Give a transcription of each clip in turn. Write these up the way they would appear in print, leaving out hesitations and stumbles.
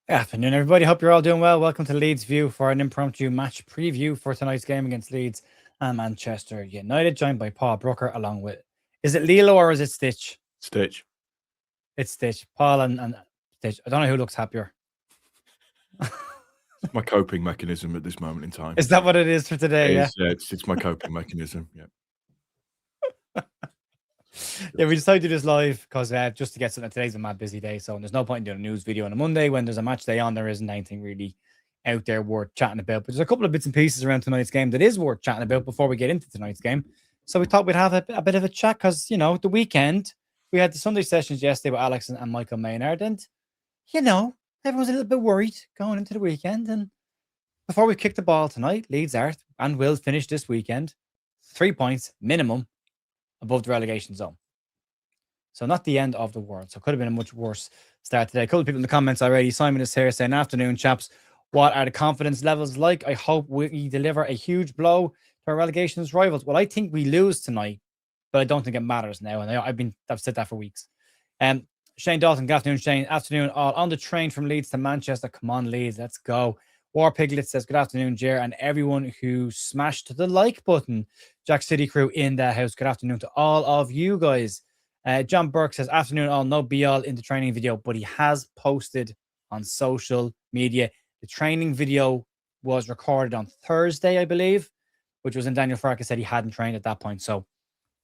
Afternoon, everybody. Hope you're all doing well. Welcome to Leeds View for an impromptu match preview for tonight's game against Leeds and Manchester United, joined by Paul Brooker, along with, is it Lilo or is it Stitch? Stitch. It's Stitch. Paul and Stitch. I don't know who looks happier. It's my coping mechanism at this moment in time. Is that what it is for today? It's my coping mechanism. Yeah. Yeah, we decided to do this live because just to get something. Today's a mad busy day, so there's no point in doing a news video on a Monday when there's a match day on. There isn't anything really out there worth chatting about. But there's a couple of bits and pieces around tonight's game that is worth chatting about before we get into tonight's game. So we thought we'd have a bit of a chat because, the weekend, we had the Sunday sessions yesterday with Alex and Michael Maynard. And, everyone's a little bit worried going into the weekend. And before we kick the ball tonight, Leeds are and will finish this weekend 3 points minimum above the relegation zone. So not the end of the world. So it could have been a much worse start today. A couple of people in the comments already. Simon is here saying, afternoon, chaps. What are the confidence levels like? I hope we deliver a huge blow to our relegation's rivals. Well, I think we lose tonight, but I don't think it matters now. And I've said that for weeks. Shane Dalton, good afternoon, Shane. Afternoon, all on the train from Leeds to Manchester. Come on, Leeds, let's go. War Piglet says, good afternoon, Jer, and everyone who smashed the like button. Jack City crew in the house. Good afternoon to all of you guys. John Burke says, afternoon, all. No be-all in the training video, but he has posted on social media. The training video was recorded on Thursday, I believe, which was when Daniel Farkas said he hadn't trained at that point. So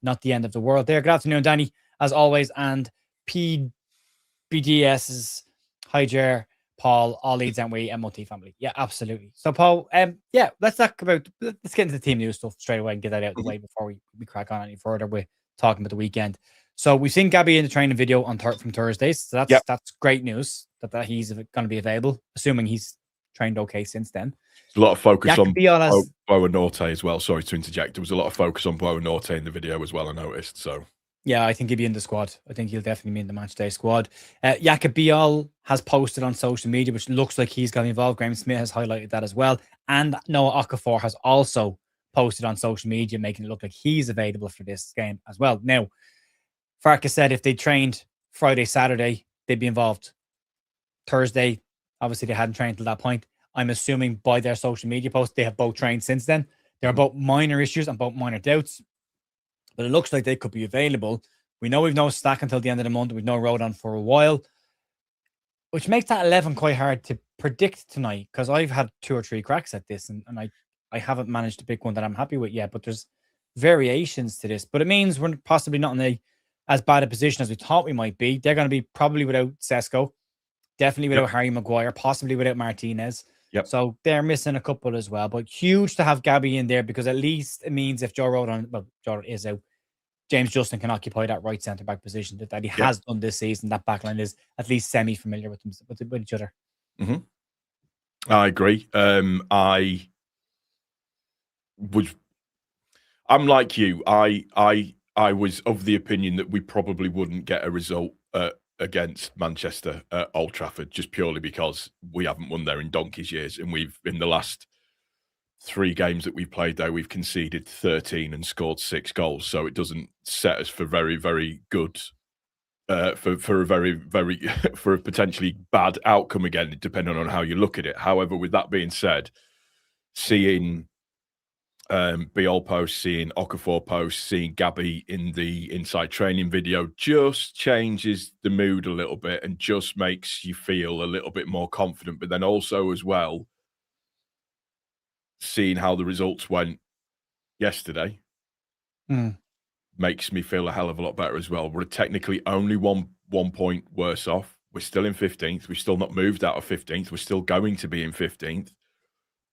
not the end of the world there. Good afternoon, Danny, as always. And PBDS's hi, Jer. Paul, all Leeds, aren't we? MOT family. Yeah, absolutely. So, Paul, let's get into the team news stuff straight away and get that out of the way before we crack on any further. We're talking about the weekend. So we've seen Gabby in the training video from Thursdays. So that's great news that he's going to be available, assuming he's trained okay since then. There's a lot of focus on Boa Norte as well. Sorry to interject. There was a lot of focus on Boa Norte in the video as well, I noticed. So yeah, I think he'll be in the squad. I think he'll definitely be in the match day squad. Jakob Biel has posted on social media, which looks like he's got involved. Graham Smith has highlighted that as well. And Noah Okafor has also posted on social media, making it look like he's available for this game as well. Now, Farkas said if they trained Friday, Saturday, they'd be involved. Thursday, obviously they hadn't trained until that point. I'm assuming by their social media posts, they have both trained since then. There are both minor issues and both minor doubts. But it looks like they could be available. We know we've no Stack until the end of the month. We've no Rodon for a while, which makes that 11 quite hard to predict tonight because I've had 2 or 3 cracks at this and I haven't managed to pick one that I'm happy with yet, but there's variations to this. But it means we're possibly not in as bad a position as we thought we might be. They're going to be probably without Sesko, definitely without Harry Maguire, possibly without Martinez. Yep. So they're missing a couple as well. But huge to have Gabby in there because at least it means if Joe Rodon is out, James Justin can occupy that right centre-back position that he has done this season. That backline is at least semi-familiar with each other. Mm-hmm. I agree. I'm like you. I was of the opinion that we probably wouldn't get a result against Manchester at Old Trafford just purely because we haven't won there in donkey's years, and we've in the last 3 games that we've played there, we've conceded 13 and scored 6 goals. So it doesn't set us for very, very good, for a very, very for a potentially bad outcome again, depending on how you look at it. However, with that being said, seeing Biol post, seeing Okafor post, seeing Gabby in the inside training video just changes the mood a little bit and just makes you feel a little bit more confident. But then also as well, seeing how the results went yesterday makes me feel a hell of a lot better as well. We're technically only one point worse off. We're still in 15th. We've still not moved out of 15th. We're still going to be in 15th.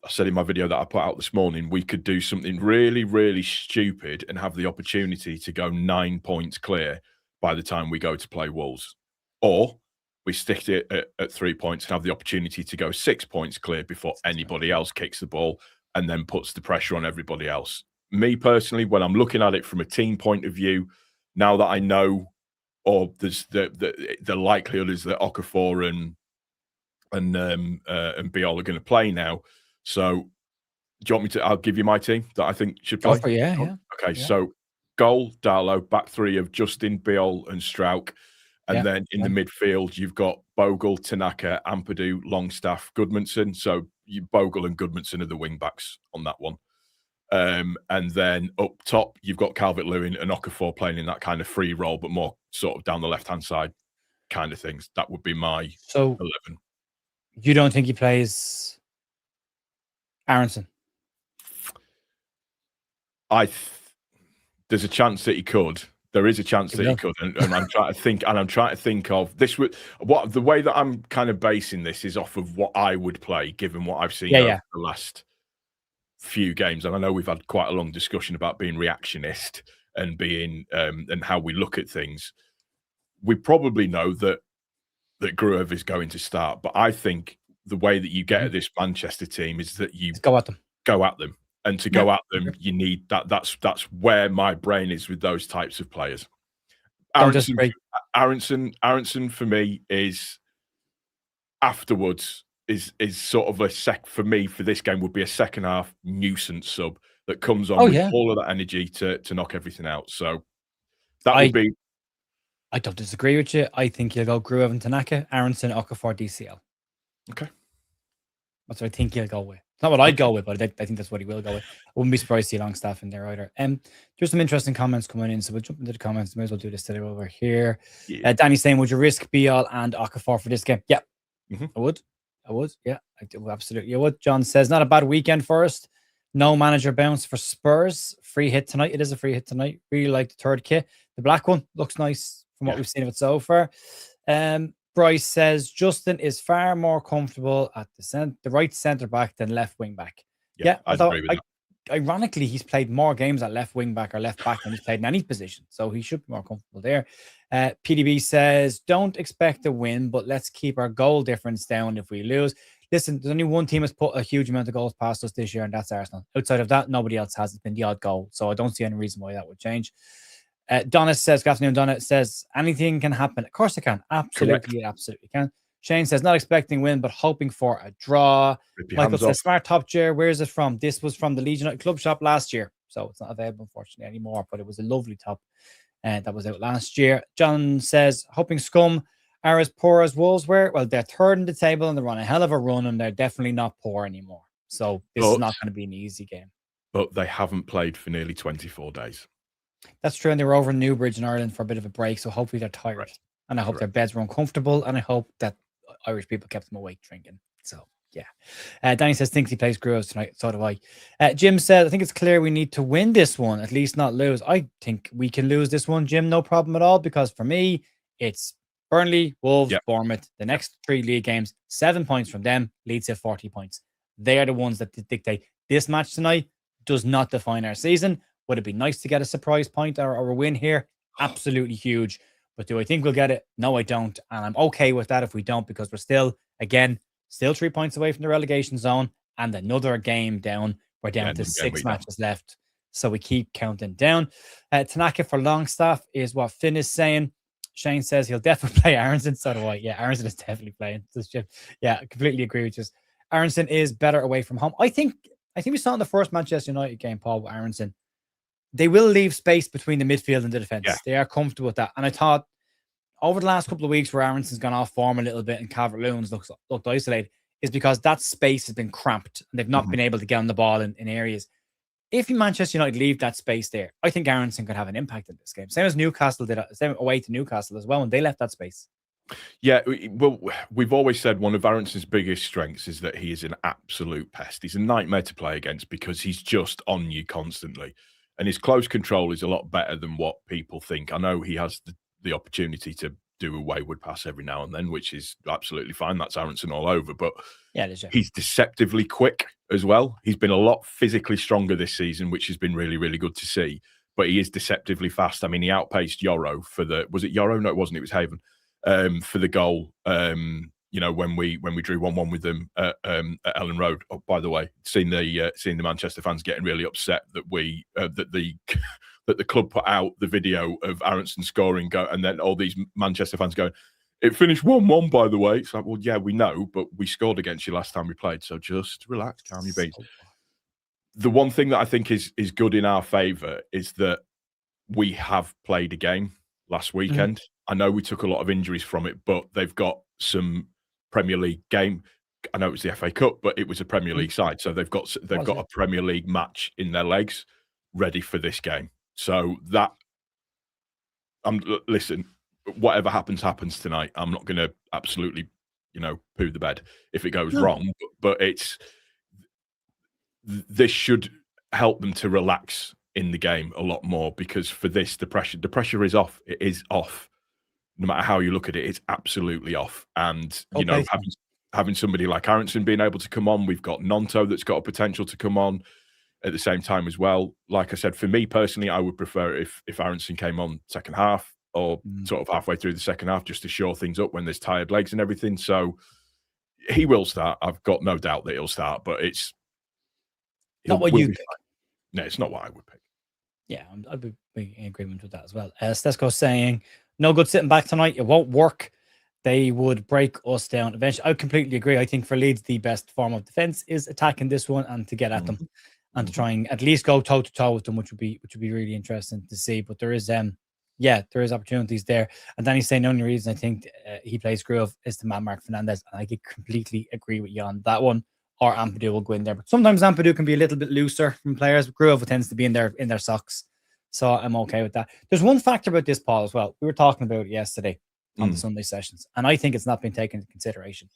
I said in my video that I put out this morning, we could do something really, really stupid and have the opportunity to go 9 points clear by the time we go to play Wolves. Or we stick it at 3 points and have the opportunity to go 6 points clear before anybody else kicks the ball and then puts the pressure on everybody else. Me personally, when I'm looking at it from a team point of view, now that I know, or there's the likelihood is that Okafor and Biol are going to play now. So do you want me to? I'll give you my team that I think should play. Yeah. Okay, so goal, Darlow, back 3 of Justin, Biol and Strauch. And then in the midfield, you've got Bogle, Tanaka, Ampadu, Longstaff, Goodmanson. So Bogle and Goodmanson are the wing backs on that one. And then up top, you've got Calvert-Lewin and Okafor playing in that kind of free role, but more sort of down the left-hand side kind of things. That would be my 11. You don't think he plays Aronson? There's a chance that he could. There is a chance that he could, and I'm trying to think of this. The way that I'm kind of basing this is off of what I would play, given what I've seen over the last few games. And I know we've had quite a long discussion about being reactionist and being and how we look at things. We probably know that Gruev is going to start, but I think the way that you get at this Manchester team is that you go at them. And to go at them, you need that. That's where my brain is with those types of players. Aronson for me is afterwards is sort of for me for this game would be a second half nuisance sub that comes on with all of that energy to knock everything out. So that would be. I don't disagree with you. I think you'll go Gruev and Tanaka, Aronson, Okafor, DCL. Okay. That's what I think he'll go with. It's not what I'd go with, but I think that's what he will go with. I wouldn't be surprised to see Longstaff in there either. There's some interesting comments coming in, so we'll jump into the comments. May as well do this today over here. Yeah. Danny's saying, would you risk Biel and Okafor for this game? Yeah, I would. Yeah, I do, absolutely. I would. John says, not a bad weekend for us. No manager bounce for Spurs. Free hit tonight. It is a free hit tonight. Really like the third kit. The black one looks nice from what we've seen of it so far. Bryce says Justin is far more comfortable at the right centre back than left wing back. Yeah, I agree with that. Ironically, he's played more games at left wing back or left back than he's played in any position, so he should be more comfortable there. PDB says, don't expect a win, but let's keep our goal difference down if we lose. Listen, there's only one team that's put a huge amount of goals past us this year, and that's Arsenal. Outside of that, nobody else has. It's been the odd goal, so I don't see any reason why that would change. Donna says, good afternoon, Donna says, anything can happen. Of course it can. Absolutely, it absolutely can. Shane says, not expecting win, but hoping for a draw. Michael says, smart top chair. Where is it from? This was from the Leeds United Club shop last year. So it's not available, unfortunately, anymore, but it was a lovely top that was out last year. John says, hoping Scum are as poor as Wolves were. Well, they're third in the table and they're on a hell of a run, and they're definitely not poor anymore. So this is not going to be an easy game. But they haven't played for nearly 24 days. That's true, and they were over in Newbridge in Ireland for a bit of a break, so hopefully they're tired. Right. And I hope their beds were uncomfortable, and I hope that Irish people kept them awake drinking. So, yeah. Danny says, thinks he plays Gruev tonight. So do I. Jim said, I think it's clear we need to win this one, at least not lose. I think we can lose this one, Jim, no problem at all, because for me, it's Burnley, Wolves, Bournemouth, the next 3 league games, 7 points from them, Leeds at 40 points. They are the ones that dictate. This match tonight does not define our season. Would it be nice to get a surprise point or a win here? Absolutely huge. But do I think we'll get it? No, I don't. And I'm okay with that if we don't, because we're still 3 points away from the relegation zone and another game down. We're down to 6 matches left. So we keep counting down. Tanaka for Longstaff is what Finn is saying. Shane says he'll definitely play Aronson. So do I. Yeah, Aronson is definitely playing. Yeah, I completely agree with you. Aronson is better away from home. I think we saw in the first Manchester United game, Paul, with Aronson. They will leave space between the midfield and the defence. Yeah. They are comfortable with that. And I thought over the last couple of weeks where Aronson's gone off form a little bit and Calvert-Lewin's looked isolated is because that space has been cramped and they've not been able to get on the ball in areas. If Manchester United leave that space there, I think Aronson could have an impact in this game. Same as Newcastle did, same away to Newcastle as well, and they left that space. Yeah, well, we've always said one of Aronson's biggest strengths is that he is an absolute pest. He's a nightmare to play against because he's just on you constantly. And his close control is a lot better than what people think. I know he has the opportunity to do a wayward pass every now and then, which is absolutely fine. That's Aronson all over. But he's deceptively quick as well. He's been a lot physically stronger this season, which has been really, really good to see. But he is deceptively fast. I mean, he outpaced Yoro for was it Yoro? No, it wasn't. It was Haven for the goal. When we drew 1-1 with them at Ellen Road. Oh, by the way, seeing the Manchester fans getting really upset that that the club put out the video of Aronson scoring, and then all these Manchester fans going, it finished 1-1, by the way. It's like, well, yeah, we know, but we scored against you last time we played, so just relax, calm your beans. The one thing that I think is good in our favour is that we have played a game. last weekend. I know we took a lot of injuries from it, but they've got some Premier League game. I know it was the FA Cup, but it was a Premier League side, so they've got a Premier League match in their legs, ready for this game. So that listen, whatever happens tonight. I'm not going to absolutely, poo the bed if it goes wrong, but this should help them to relax in the game a lot more, because for this, the pressure is off. It is off. No matter how you look at it, it's absolutely off. And, having somebody like Aronson being able to come on, we've got Nonto that's got a potential to come on at the same time as well. Like I said, for me personally, I would prefer if Aronson came on second half or sort of halfway through the second half, just to shore things up when there's tired legs and everything. So he will start. I've got no doubt that he'll start, but it's not what you pick. No, it's not what I would pick. Yeah, I'd be in agreement with that as well. Stesko saying, no good sitting back tonight. It won't work. They would break us down eventually. I completely agree. I think for Leeds, the best form of defense is attacking this one and to get at them and to try and at least go toe to toe with them, which would be really interesting to see. But there is there is opportunities there. And then he's saying the only reason I think he plays Groove is the man Mark Fernandez, and I could completely agree with you on that one. Or Ampadu will go in there, but sometimes Ampadu can be a little bit looser from players. Groove tends to be in their socks, so I'm okay with that. There's one factor about this, Paul, as well. We were talking about it yesterday on the Sunday sessions, and I think it's not been taken into consideration.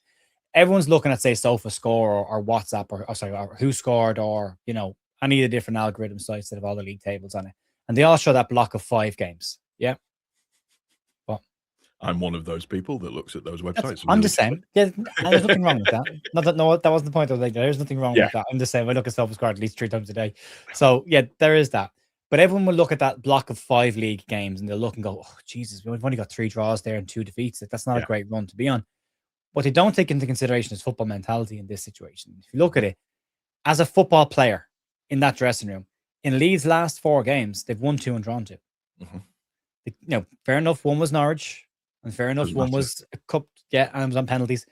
Everyone's looking at, say, SofaScore or WhatsApp or who scored, or any of the different algorithm sites that have all the league tables on it, and they all show that block of 5 games. Yeah. I'm one of those people that looks at those websites. I'm the same. Yeah, there's nothing wrong with that. That wasn't the point. I was like, there's nothing wrong with that. I'm the same. I look at SofaScore at least 3 times a day. So yeah, there is that. But everyone will look at that block of 5 league games and they'll look and go, oh, Jesus, we've only got 3 draws there and 2 defeats. That's not a great run to be on. What they don't take into consideration is football mentality in this situation. If you look at it, as a football player in that dressing room, in Leeds' last 4 games, they've won 2 and drawn 2. Fair enough, one was Norwich. And fair enough, one was a cup, and it was on penalties.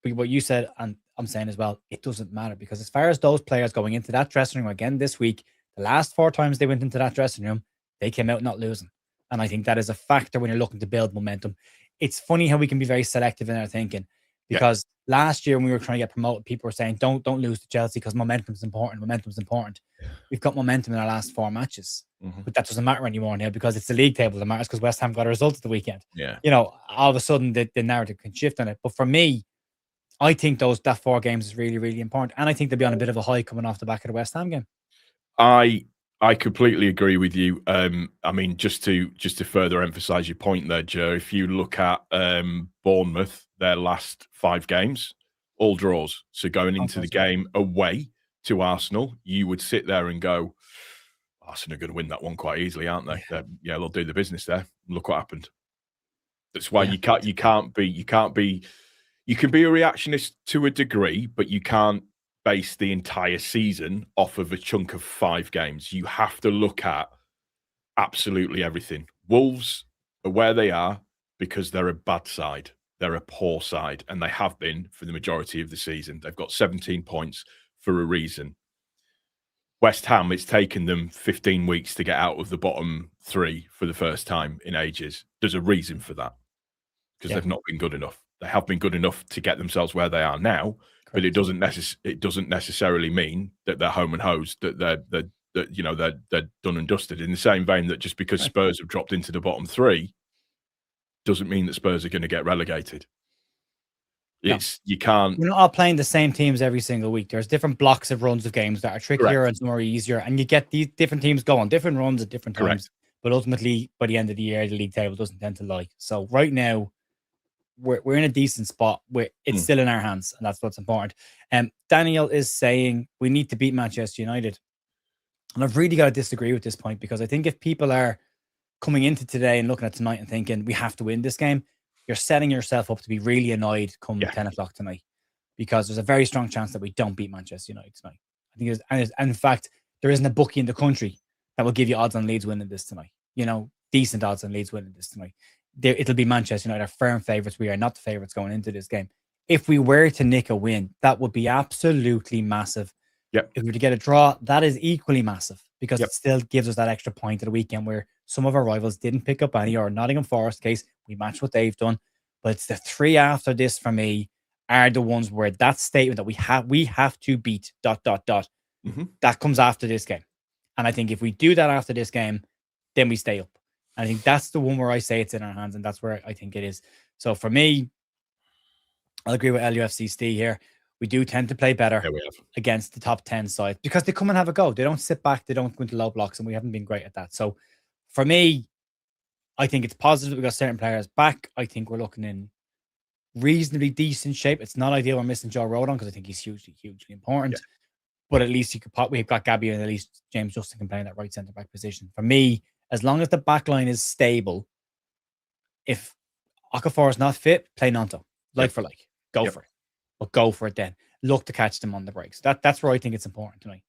But what you said, and I'm saying as well, it doesn't matter, because as far as those players going into that dressing room again this week, the last 4 times they went into that dressing room, they came out not losing. And I think that is a factor when you're looking to build momentum. It's funny how we can be very selective in our thinking, because last year when we were trying to get promoted, people were saying, don't lose to Chelsea because momentum's important. We've got momentum in our last 4 matches. But that doesn't matter anymore now, because it's the league table that matters, because West Ham got a result at the weekend. All of a sudden the narrative can shift on it. But for me, I think that 4 games is really, really important. And I think they'll be on a bit of a high coming off the back of the West Ham game. I completely agree with you. I mean, just to further emphasize your point there, Joe, if you look at Bournemouth, their last 5 games, all draws. So going into the game away to Arsenal, you would sit there and go, Arsenal are going to win that one quite easily, aren't they? They'll do the business there. Look what happened. That's why you can be a reactionist to a degree, but you can't base the entire season off of a chunk of 5 games. You have to look at absolutely everything. Wolves are where they are because they're a bad side. They're a poor side, and they have been for the majority of the season. They've got 17 points for a reason. West Ham, it's taken them 15 weeks to get out of the bottom 3 for the first time in ages. There's a reason for that, because they've not been good enough. They have been good enough to get themselves where they are now, but it doesn't necessarily mean that they're home and hosed, that they're done and dusted. In the same vein that just because Spurs have dropped into the bottom 3 doesn't mean that Spurs are going to get relegated. You can't. We're not all playing the same teams every single week. There's different blocks of runs of games that are trickier and some are easier, and you get these different teams going different runs at different times. But ultimately, by the end of the year, the league table doesn't tend to lie. So right now, we're in a decent spot. It's still in our hands, and that's what's important. Daniel is saying we need to beat Manchester United, and I've really got to disagree with this point, because I think if people are coming into today and looking at tonight and thinking we have to win this game, you're setting yourself up to be really annoyed come 10 o'clock tonight, because there's a very strong chance that we don't beat Manchester United tonight. I think and in fact, there isn't a bookie in the country that will give you odds on Leeds winning this tonight. Decent odds on Leeds winning this tonight. It'll be Manchester United, our firm favourites. We are not the favourites going into this game. If we were to nick a win, that would be absolutely massive. If we were to get a draw, that is equally massive. because it still gives us that extra point at the weekend where some of our rivals didn't pick up any, or Nottingham Forest case, we match what they've done. But it's the 3 after this for me are the ones where that statement that we have to beat ... that comes after this game. And I think if we do that after this game, then we stay up. And I think that's the one where I say it's in our hands, and that's where I think it is. So for me, I'll agree with LUFC here. We do tend to play better against the top 10 side because they come and have a go. They don't sit back. They don't go into low blocks, and we haven't been great at that. So for me, I think it's positive. We've got certain players back. I think we're looking in reasonably decent shape. It's not ideal we're missing Joe Rodon because I think he's hugely important. Yeah. But at least we've got Gabby, and at least James Justin can play in that right centre back position. For me, as long as the back line is stable, if Okafor is not fit, play Nanto. For like. Go for it. But go for it then. Look to catch them on the breaks. That's where I think it's important tonight.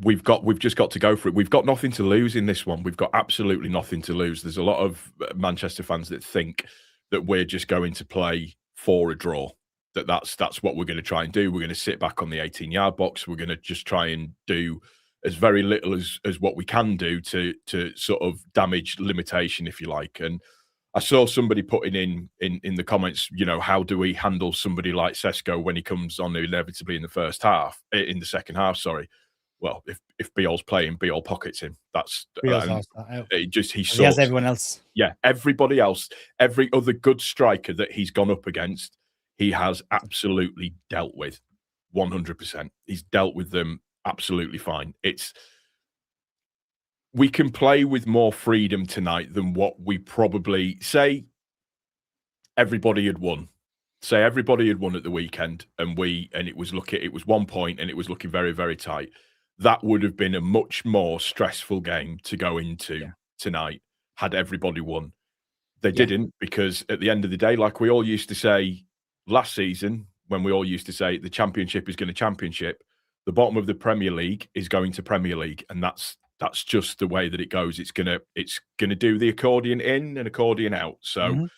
We've just got to go for it. We've got nothing to lose in this one. We've got absolutely nothing to lose. There's a lot of Manchester fans that think that we're just going to play for a draw. That's what we're going to try and do. We're going to sit back on the 18-yard box. We're going to just try and do as very little as what we can do to sort of damage limitation, if you like. And I saw somebody putting in the comments, how do we handle somebody like Sesko when he comes on inevitably in the second half, sorry. Well, if Biel's playing, Biel pockets him. That's he has everyone else. Yeah, everybody else, every other good striker that he's gone up against, he has absolutely dealt with 100%. He's dealt with them absolutely fine. We can play with more freedom tonight than what we probably say. Everybody had won. Say everybody had won at the weekend, and it was 1 point, and it was looking very, very tight. That would have been a much more stressful game to go into tonight had everybody won. They didn't, because at the end of the day, like we all used to say last season, when we all used to say the Championship is going to Championship, the bottom of the Premier League is going to Premier League, and that's just the way that it goes. It's gonna do the accordion in and accordion out. So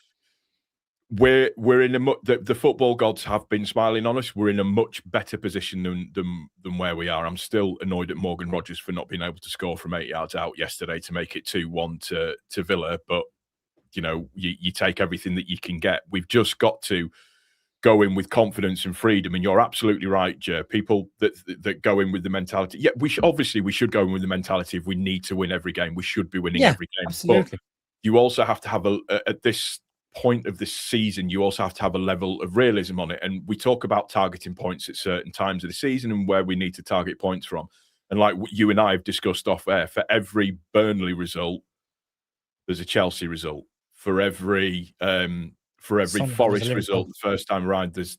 we're in the football gods have been smiling on us. We're in a much better position than where we are. I'm still annoyed at Morgan Rogers for not being able to score from 8 yards out yesterday to make it 2-1 to Villa. But you take everything that you can get. We've just got to go in with confidence and freedom. And you're absolutely right, Jer. People that go in with the mentality. Yeah, we should go in with the mentality if we need to win every game. We should be winning every game. Absolutely. But you also have to have at this point of this season, you also have to have a level of realism on it. And we talk about targeting points at certain times of the season and where we need to target points from. And like you and I have discussed off air, for every Burnley result, there's a Chelsea result. For every Forest result the first time around, there's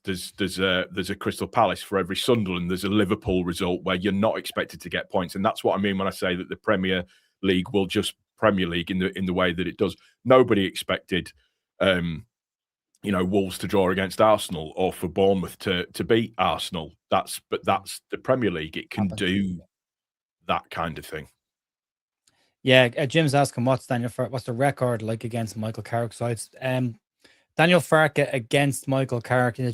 a Crystal Palace. For every Sunderland, there's a Liverpool result where you're not expected to get points. And that's what I mean when I say that the Premier League will just Premier League in the way that it does. Nobody expected Wolves to draw against Arsenal or for Bournemouth to beat Arsenal. That's the Premier League. It can do that kind of thing. Yeah, Jim's asking what's the record like against Michael Carrick sides? Daniel Farke against Michael Carrick in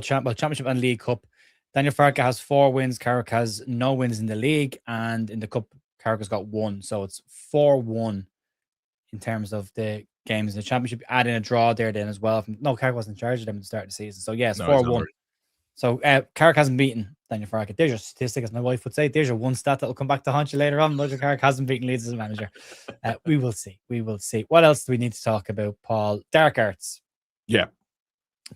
Championship and League Cup. Daniel Farke has 4 wins. Carrick has no wins in the league, and in the cup, Carrick has got 1. So it's 4-1 in terms of the games in the Championship. Add in a draw there then as well. No, Carrick wasn't in charge of them at the start of the season. So yeah, it's 4-1. So Carrick hasn't beaten Daniel Farke. There's your statistic, as my wife would say. There's your one stat that will come back to haunt you later on. Michael Carrick hasn't beaten Leeds as a manager. We will see. What else do we need to talk about, Paul? Dark arts. Yeah.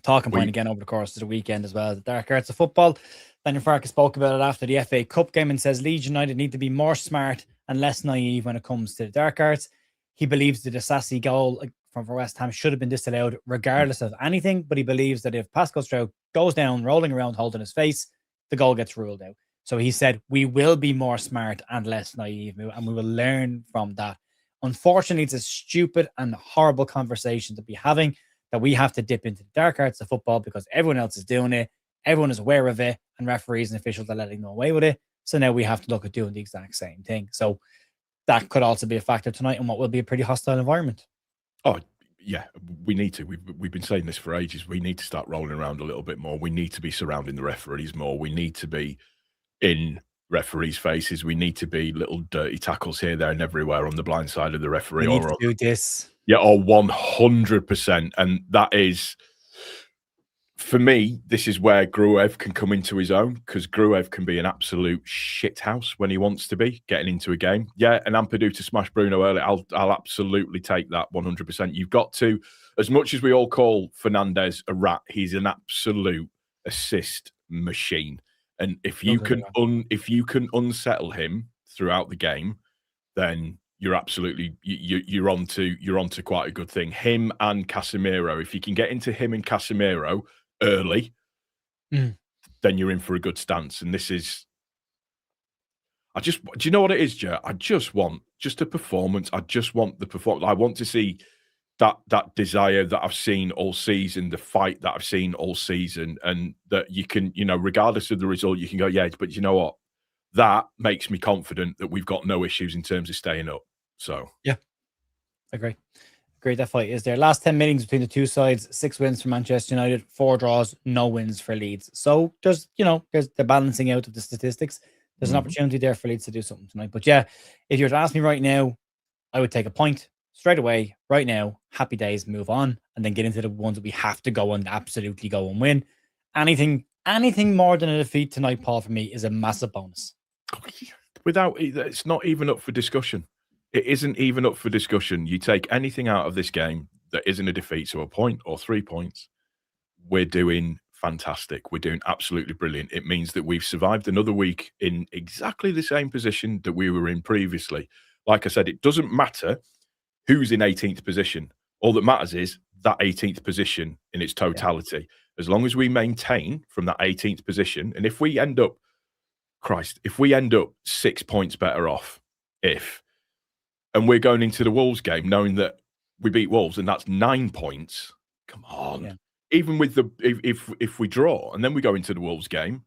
Talking point again over the course of the weekend as well. The dark arts of football. Daniel Farke spoke about it after the FA Cup game and says Leeds United need to be more smart and less naive when it comes to the dark arts. He believes the Disasi goal from West Ham should have been disallowed regardless of anything, but he believes that if Pascal Stroud goes down rolling around holding his face, the goal gets ruled out. So he said we will be more smart and less naive, and we will learn from that. Unfortunately, it's a stupid and horrible conversation to be having, that we have to dip into the dark arts of football because everyone else is doing it, everyone is aware of it, and referees and officials are letting them away with it. So now we have to look at doing the exact same thing. So that could also be a factor tonight in what will be a pretty hostile environment. Oh, yeah, we need to. We've been saying this for ages. We need to start rolling around a little bit more. We need to be surrounding the referees more. We need to be in referees' faces. We need to be little dirty tackles here, there, and everywhere on the blind side of the referee. We need to do this. Yeah, or 100%. And that is, for me, this is where Gruev can come into his own, because Gruev can be an absolute shithouse when he wants to be, getting into a game. Yeah, and Ampadu to smash Bruno early, I'll absolutely take that 100%. You've got to, as much as we all call Fernandez a rat, he's an absolute assist machine. And if you can unsettle him throughout the game, then you're absolutely you're onto quite a good thing. Him and Casemiro, if you can get into him and Casemiro early, then you're in for a good stance. And this is, do you know what it is, Jer? I just want a performance. I just want the performance. I want to see that desire that I've seen all season, the fight that I've seen all season, and that you can, regardless of the result, you can go, yeah, but you know what? That makes me confident that we've got no issues in terms of staying up. So yeah, agree. That fight is there. Last 10 meetings between the two sides, 6 wins for Manchester United, 4 draws, no wins for Leeds. So there's the balancing out of the statistics. There's an opportunity there for Leeds to do something tonight. But yeah, if you were to ask me right now, I would take a point straight away, right now. Happy days, move on, and then get into the ones that we have to go and absolutely go and win. Anything more than a defeat tonight, Paul, for me is a massive bonus. It's not even up for discussion. It isn't even up for discussion. You take anything out of this game that isn't a defeat, so a point or 3 points, we're doing fantastic. We're doing absolutely brilliant. It means that we've survived another week in exactly the same position that we were in previously. Like I said, it doesn't matter who's in 18th position. All that matters is that 18th position in its totality. Yeah. As long as we maintain from that 18th position, and if we end up 6 points better off, and we're going into the Wolves game knowing that we beat Wolves and that's 9 points. Come on. Yeah. Even with if we draw and then we go into the Wolves game,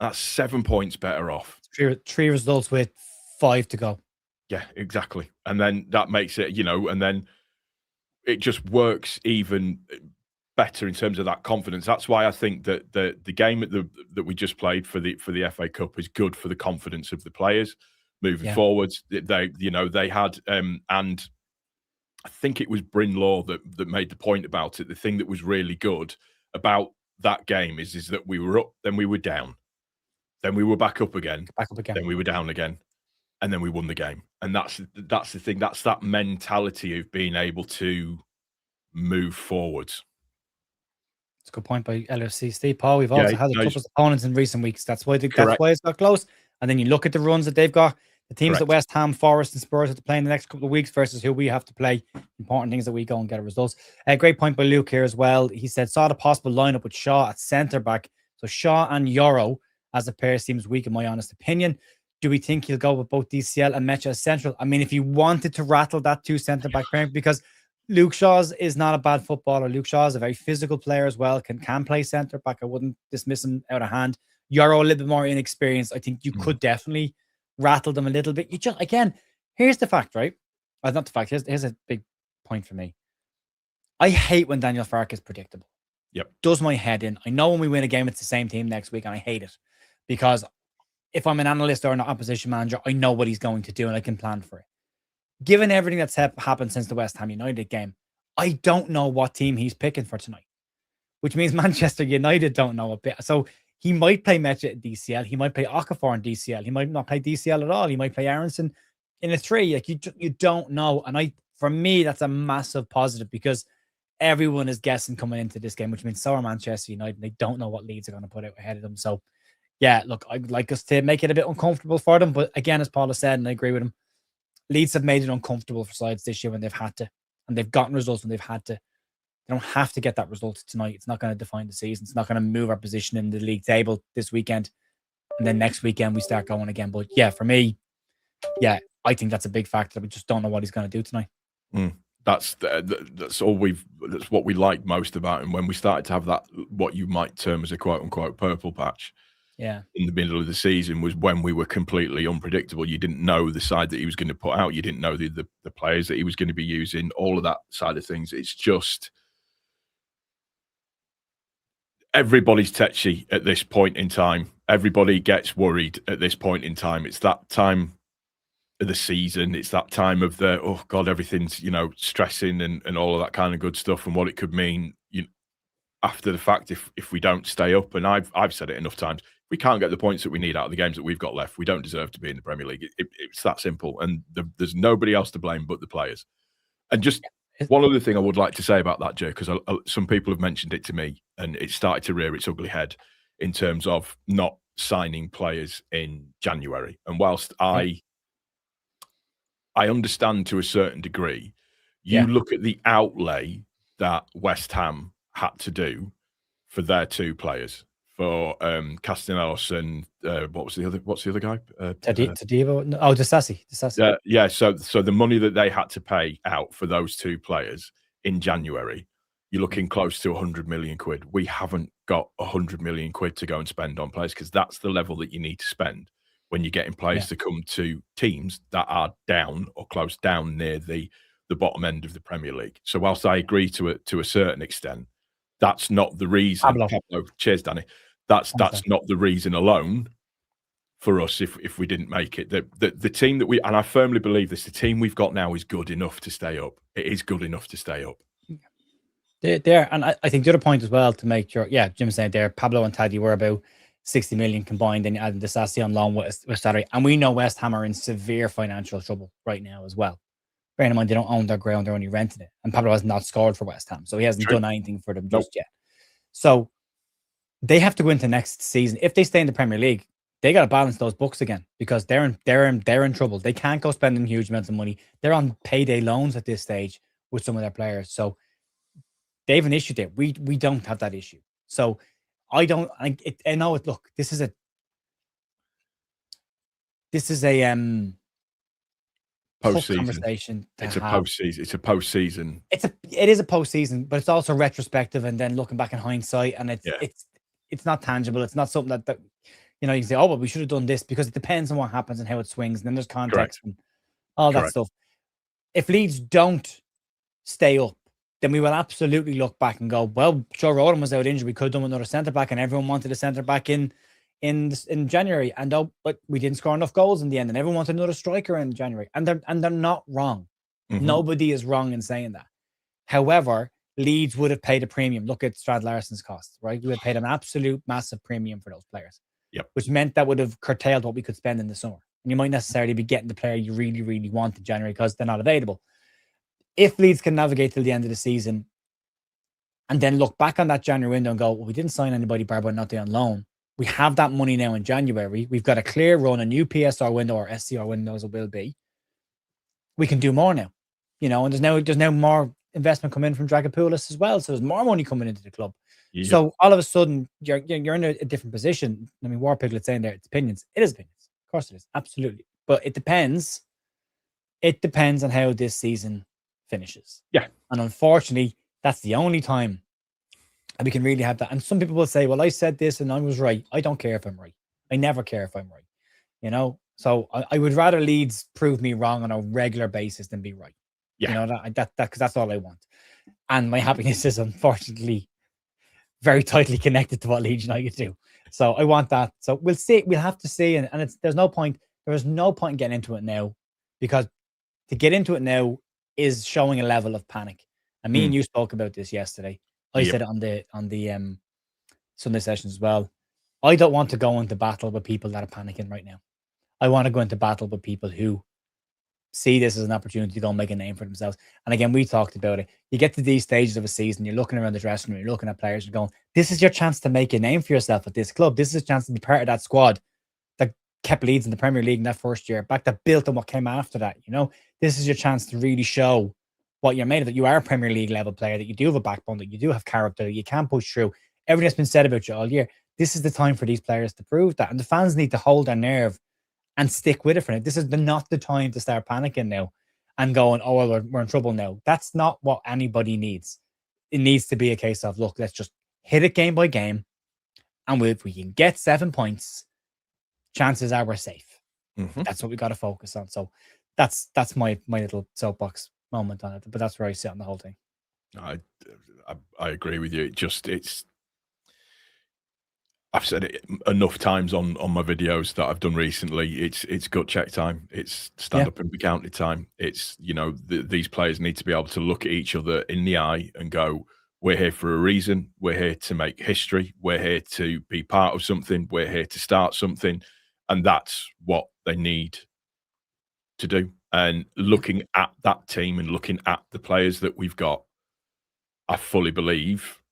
that's 7 points better off. 3 results with 5 to go. Yeah, exactly. And then that makes it, and then it just works even better in terms of that confidence. That's why I think that the game that we just played for the FA Cup is good for the confidence of the players moving forwards. They had and I think it was Bryn Law that made the point about it. The thing that was really good about that game is that we were up, then we were down, then we were back up again, then we were down again, and then we won the game. And that's the thing. That's that mentality of being able to move forwards. That's a good point by LFC Steve. Paul, we've also had the toughest opponents in recent weeks. That's why it's got close. And then you look at the runs that they've got. The teams that West Ham, Forest, and Spurs have to play in the next couple of weeks versus who we have to play. Important things that we go and get results. Great point by Luke here as well. He said, saw the possible lineup with Shaw at centre back. So Shaw and Yoro as a pair seems weak in my honest opinion. Do we think he'll go with both DCL and Mecha as central? I mean, if you wanted to rattle that 2 centre back pair, because Luke Shaw's is not a bad footballer. Luke Shaw is a very physical player as well. Can play centre back. I wouldn't dismiss him out of hand. Yoro a little bit more inexperienced. I think you could definitely rattle them a little bit. You just, again, here's the fact, right? Not the fact. Here's a big point for me. I hate when Daniel Farke is predictable. Yep. Does my head in. I know when we win a game, it's the same team next week, and I hate it because if I'm an analyst or an opposition manager, I know what he's going to do and I can plan for it. Given everything that's happened since the West Ham United game, I don't know what team he's picking for tonight, which means Manchester United don't know a bit. So he might play Mecha at DCL. He might play Okafor in DCL. He might not play DCL at all. He might play Aronson in a 3. Like you don't know. And for me, that's a massive positive because everyone is guessing coming into this game, which means so are Manchester United. They don't know what Leeds are going to put out ahead of them. So yeah, look, I'd like us to make it a bit uncomfortable for them. But again, as Paul has said, and I agree with him, Leeds have made it uncomfortable for sides this year when they've had to. And they've gotten results when they've had to. They don't have to get that result tonight. It's not going to define the season. It's not going to move our position in the league table this weekend. And then next weekend, we start going again. But yeah, for me, I think that's a big factor. We just don't know what he's going to do tonight. That's what we like most about him. When we started to have that, what you might term as a quote unquote purple patch, in the middle of the season, was when we were completely unpredictable. You didn't know the side that he was going to put out. You didn't know the players that he was going to be using. All of that side of things. It's just everybody's tetchy at this point in time. Everybody gets worried at this point in time. It's that time of the season. It's that time of the, oh God, everything's, stressing and all of that kind of good stuff and what it could mean after the fact if we don't stay up. And I've said it enough times. We can't get the points that we need out of the games that we've got left. We don't deserve to be in the Premier League. It's that simple. And there's nobody else to blame but the players. And just one other thing I would like to say about that, Joe, because some people have mentioned it to me and it started to rear its ugly head in terms of not signing players in January. And whilst I understand to a certain degree, you look at the outlay that West Ham had to do for their two players, for Castellanos and what's the other guy? Tadibo? Oh, Disasi. Yeah. So the money that they had to pay out for those two players in January, you're looking close to 100 million quid. We haven't got 100 million quid to go and spend on players because that's the level that you need to spend when you're getting players to come to teams that are down or close down near the bottom end of the Premier League. So whilst I agree to a certain extent, that's not the reason. Pablo, cheers, Danny. That's not the reason alone for us if we didn't make it. The team that and I firmly believe this, the team we've got now is good enough to stay up. It is good enough to stay up. There, and I think the other point as well to make sure, Jim's saying there, Pablo and Taddy were about 60 million combined, and adding Disasi on loan with Saturday. And we know West Ham are in severe financial trouble right now as well. Bearing in mind, they don't own their ground, they're only renting it. And Pablo has not scored for West Ham, so he hasn't done anything for them just yet. So they have to go into next season. If they stay in the Premier League, they got to balance those books again because they're in trouble. They can't go spending huge amounts of money. They're on payday loans at this stage with some of their players. So they have an issue there. We don't have that issue. So I know it. Look, this is a post-season conversation. It's a post-season. It is a post-season, but it's also retrospective and then looking back in hindsight, and it's not tangible. It's not something that you can say, oh, well, we should have done this, because it depends on what happens and how it swings. And then there's context and all that stuff. If Leeds don't stay up, then we will absolutely look back and go, well, Joe Rodon was out injured. We could have done another centre back, and everyone wanted a centre back in January, but we didn't score enough goals in the end, and everyone wanted another striker in January, and they're not wrong. Nobody is wrong in saying that. However, Leeds would have paid a premium. Look at Strad Larsson's costs, right? We would have paid an absolute massive premium for those players, which meant that would have curtailed what we could spend in the summer. And you might necessarily be getting the player you really, really want in January because they're not available. If Leeds can navigate till the end of the season and then look back on that January window and go, well, we didn't sign anybody, Barbara, not on loan. We have that money now in January. We've got a clear run, a new PSR window or SCR window as it will be. We can do more now, and there's now more investment coming in from Dragopoulos as well. So there's more money coming into the club. Yep. So all of a sudden you're in a different position. I mean, War Piglet's saying there, it's opinions. It is opinions. Of course it is. Absolutely. But it depends. It depends on how this season finishes. Yeah. And unfortunately, that's the only time we can really have that. And some people will say, well, I said this and I was right. I don't care if I'm right. I never care if I'm right. So I would rather Leeds prove me wrong on a regular basis than be right. Yeah. Because that's all I want. And my happiness is unfortunately very tightly connected to what Leeds United do. So I want that. So we'll see. We'll have to see. And there's no point. There is no point in getting into it now, because to get into it now is showing a level of panic. And me and you spoke about this yesterday. I said it on the Sunday sessions as well. I don't want to go into battle with people that are panicking right now. I want to go into battle with people who see this as an opportunity to go and make a name for themselves. And again, we talked about it. You get to these stages of a season, you're looking around the dressing room, you're looking at players, you're going, this is your chance to make a name for yourself at this club. This is a chance to be part of that squad that kept Leeds in the Premier League in that first year, back that built on what came after that. This is your chance to really show what you're made of, that you are a Premier League level player, that you do have a backbone, that you do have character, that you can push through everything that's been said about you all year. This is the time for these players to prove that. And the fans need to hold their nerve and stick with it for it. This is not the time to start panicking now and going, oh, well, we're in trouble now. That's not what anybody needs. It needs to be a case of, look, let's just hit it game by game. And if we can get 7 points, chances are we're safe. That's what we got to focus on. So that's my little soapbox moment on it. But that's where I sit on the whole thing. I agree with you. It's I've said it enough times on my videos that I've done recently. It's gut check time. It's stand up and be counted time. It's, you know, these players need to be able to look at each other in the eye and go, we're here for a reason. We're here to make history. We're here to be part of something. We're here to start something. And that's what they need to do. And looking at that team and looking at the players that we've got, I fully believe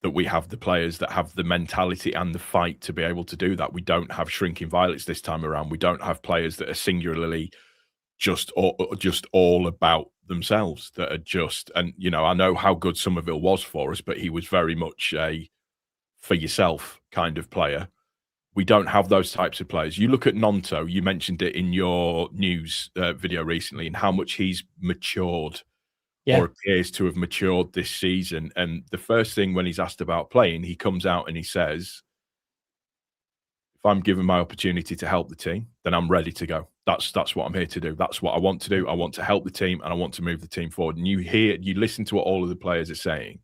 that we have the players that have the mentality and the fight to be able to do that. We don't have shrinking violets this time around. We don't have players that are singularly just all about themselves, that are just, and, you know, I know how good Somerville was for us, but he was very much a for yourself kind of player. We don't have those types of players. You look at Nonto, you mentioned it in your news video recently, and how much he's matured or appears to have matured this season. And the first thing when he's asked about playing, he comes out and he says, if I'm given my opportunity to help the team, then I'm ready to go. That's what I'm here to do. That's what I want to do. I want to help the team and I want to move the team forward. And you listen to what all of the players are saying,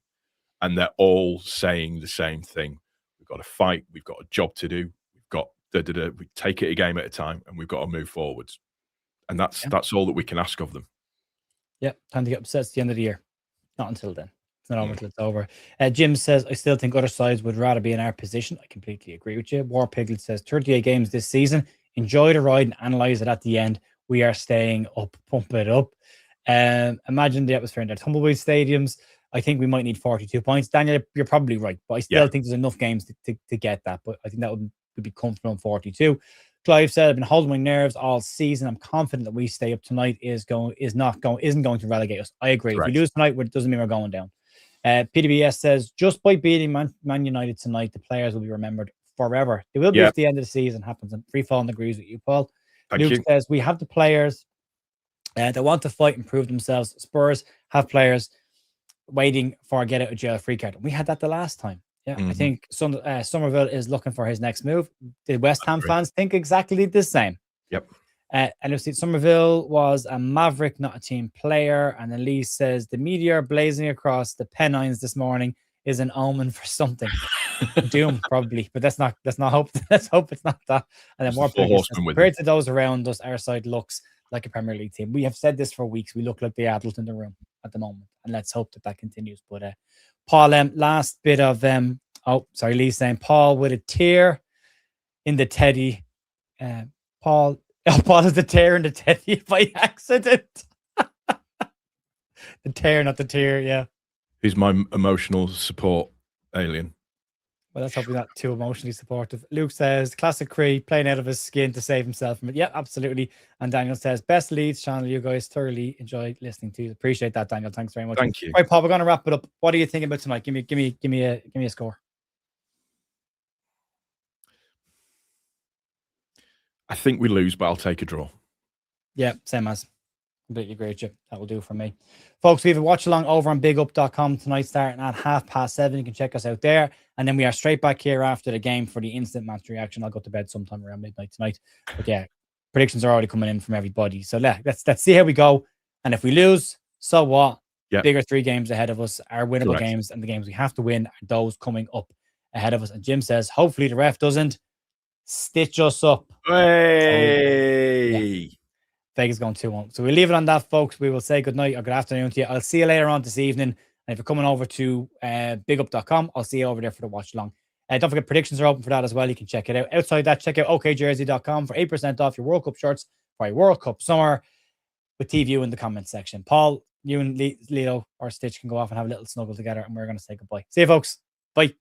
and they're all saying the same thing. We've got to fight. We've got a job to do. We've got we take it a game at a time, and we've got to move forwards. And that's all that we can ask of them. Yep, time to get upset. It's the end of the year. Not until then. It's not over until it's over. Jim says, I still think other sides would rather be in our position. I completely agree with you. War Piglet says, 38 games this season. Enjoy the ride and analyze it at the end. We are staying up. Pump it up. Imagine the atmosphere in their tumbleweed stadiums. I think we might need 42 points. Daniel, you're probably right, but I still think there's enough games to get that. But I think that would be comfortable on 42. Clive said, I've been holding my nerves all season. I'm confident that we stay up tonight isn't going to relegate us. I agree. Correct. If we lose tonight, it doesn't mean we're going down. PWS says, just by beating Man United tonight, the players will be remembered forever. They will be at the end of the season. Happens. And free falling agrees with you, Paul. Luke says, we have the players that want to fight and prove themselves. Spurs have players waiting for a get out of jail free card. We had that the last time. Yeah, I think Somerville is looking for his next move. The West Ham fans think exactly the same. Yep. And you'll see Somerville was a maverick, not a team player. And Elise says the meteor blazing across the Pennines this morning is an omen for something. Doom, probably, but let's not hope. Let's hope it's not that. And then more compared to those around us, our side looks like a Premier League team. We have said this for weeks. We look like the adult in the room at the moment, and let's hope that continues. But Paul, last bit of Lee's saying Paul with a tear in the teddy. Paul is the tear in the teddy by accident. The tear, not the tear. Yeah. He's my emotional support alien. Well, let's hope he's not too emotionally supportive. Luke says, classic Cree playing out of his skin to save himself from it. Yeah, absolutely. And Daniel says, best Leeds channel. You guys thoroughly enjoyed listening to you. Appreciate that, Daniel. Thanks very much. Thank you. Right, Paul, we're going to wrap it up. What are you thinking about tonight? Give me a score. I think we lose, but I'll take a draw. Yeah, same as. Completely agree with you. That will do for me. Folks, we have a watch along over on bigup.com tonight, starting at 7:30. You can check us out there. And then we are straight back here after the game for the instant match reaction. I'll go to bed sometime around midnight tonight. But yeah, predictions are already coming in from everybody. So let's see how we go. And if we lose, so what? Yep. Bigger 3 games ahead of us are winnable games, and the games we have to win are those coming up ahead of us. And Jim says, hopefully the ref doesn't stitch us up. Hey! So, yeah. Vegas going 2-1. So we'll leave it on that, folks. We will say good night or good afternoon to you. I'll see you later on this evening. And if you're coming over to bigup.com, I'll see you over there for the watch along. Don't forget, predictions are open for that as well. You can check it out. Outside that, check out okjersey.com for 8% off your World Cup shirts for a World Cup summer with TView in the comment section. Paul, you and Leo or Stitch can go off and have a little snuggle together, and we're going to say goodbye. See you, folks. Bye.